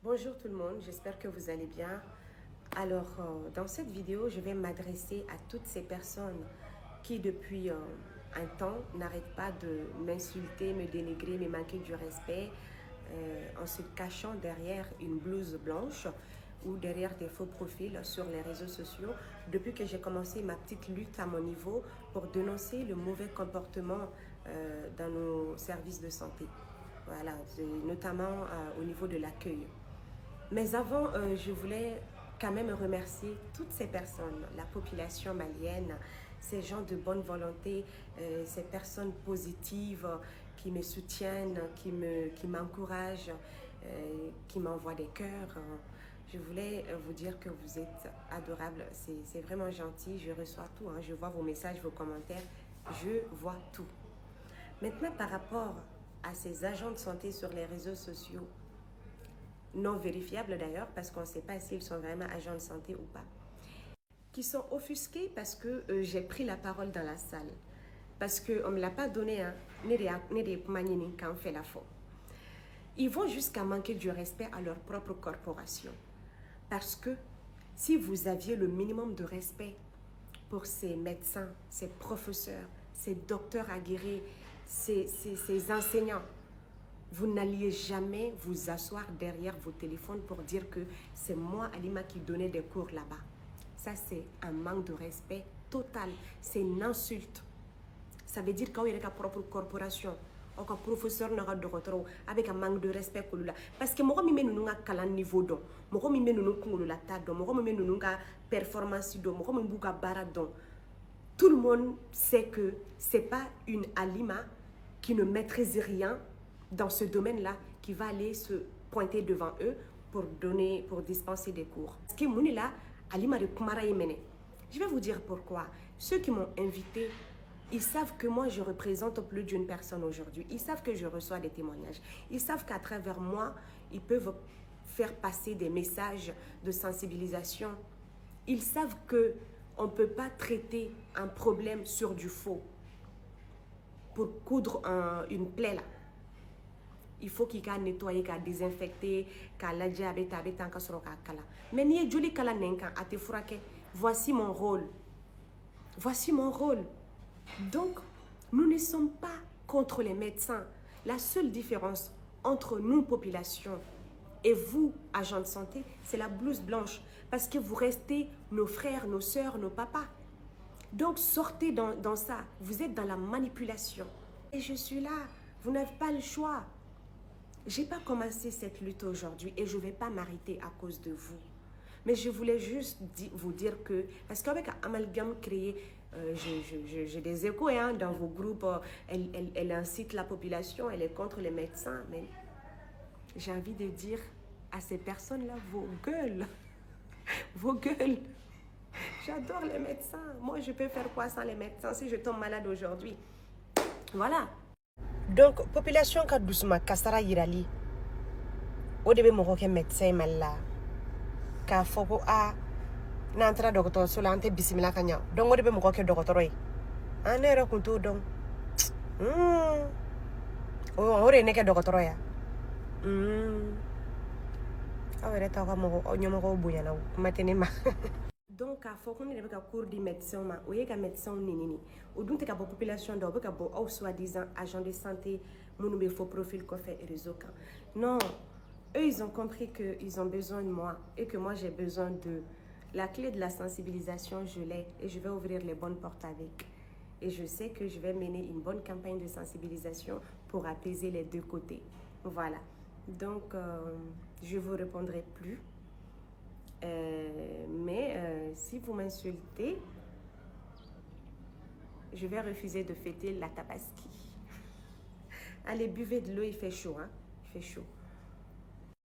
Bonjour tout le monde, j'espère que vous allez bien. Alors, dans cette vidéo, je vais m'adresser à toutes ces personnes qui, depuis un temps, n'arrêtent pas de m'insulter, me dénigrer, me manquer du respect en se cachant derrière une blouse blanche ou derrière des faux profils sur les réseaux sociaux depuis que j'ai commencé ma petite lutte à mon niveau pour dénoncer le mauvais comportement dans nos services de santé. Voilà, notamment au niveau de l'accueil. Mais avant, je voulais quand même remercier toutes ces personnes, la population malienne, ces gens de bonne volonté, ces personnes positives qui me soutiennent, qui m'encouragent, qui m'envoient des cœurs. Je voulais vous dire que vous êtes adorables, c'est vraiment gentil, je reçois tout, hein. Je vois vos messages, vos commentaires, je vois tout. Maintenant, par rapport à ces agents de santé sur les réseaux sociaux, non vérifiables d'ailleurs, parce qu'on ne sait pas s'ils sont vraiment agents de santé ou pas, qui sont offusqués parce que j'ai pris la parole dans la salle, parce qu'on ne me l'a pas donné, hein, quand on fait la faute. Ils vont jusqu'à manquer du respect à leur propre corporation. Parce que si vous aviez le minimum de respect pour ces médecins, ces professeurs, ces docteurs aguerris, ces enseignants, vous n'alliez jamais vous asseoir derrière vos téléphones pour dire que c'est moi, Alima, qui donnais des cours là-bas. Ça, c'est un manque de respect total. C'est une insulte. Ça veut dire qu'il y a une propre corporation. Un professeur avec un manque de respect pour lui. Parce que moi, je suis à un niveau, je suis à performance, tout le monde sait que ce n'est pas une Alima qui ne maîtrise rien dans ce domaine-là qui va aller se pointer devant eux pour dispenser des cours. Parce que Mounila, Alima de Kumara Yemene. Je vais vous dire pourquoi. Ceux qui m'ont invité, ils savent que moi, je représente plus d'une personne aujourd'hui. Ils savent que je reçois des témoignages. Ils savent qu'à travers moi, ils peuvent faire passer des messages de sensibilisation. Ils savent qu'on ne peut pas traiter un problème sur du faux pour coudre une plaie là. Il faut qu'il y nettoyer, qu'il désinfecter, qu'il y ait mais ni joli kala nenka ate furake. Voici mon rôle. Voici mon rôle. Donc, nous ne sommes pas contre les médecins. La seule différence entre nous, population, et vous, agents de santé, c'est la blouse blanche. Parce que vous restez nos frères, nos sœurs, nos papas. Donc, sortez dans ça. Vous êtes dans la manipulation. Et je suis là. Vous n'avez pas le choix. Je n'ai pas commencé cette lutte aujourd'hui et je ne vais pas m'arrêter à cause de vous. Mais je voulais juste vous dire que, parce qu'avec Amalgame créé, j'ai des échos hein, dans vos groupes, elle incite la population, elle est contre les médecins. Mais j'ai envie de dire à ces personnes-là, vos gueules, vos gueules. J'adore les médecins. Moi, je peux faire quoi sans les médecins si je tombe malade aujourd'hui? Voilà. Donc, population ka doucement kasara yirali. O de be moko ke médecin malla. Ka foko a n'entra docteur solante bisimila kanya. Donc o de be moko ke docteur yi. Anere kuntu donc. O re ne ke docteur ya. Awere ta ka moko o nyomoko buya na matenema. Donc, à faut qu'on ait un cours de médecin, ou un médecin nini. Ou donc, la population doit avoir soi-disant agent de santé, mon faux profil qu'on fait réseau. Non, eux, ils ont compris qu'ils ont besoin de moi et que moi, j'ai besoin de la clé de la sensibilisation, je l'ai et je vais ouvrir les bonnes portes avec. Et je sais que je vais mener une bonne campagne de sensibilisation pour apaiser les deux côtés. Voilà. Donc, je ne vous répondrai plus. Mais si vous m'insultez, je vais refuser de fêter la tabaski. Allez, buvez de l'eau, il fait chaud, hein? Il fait chaud.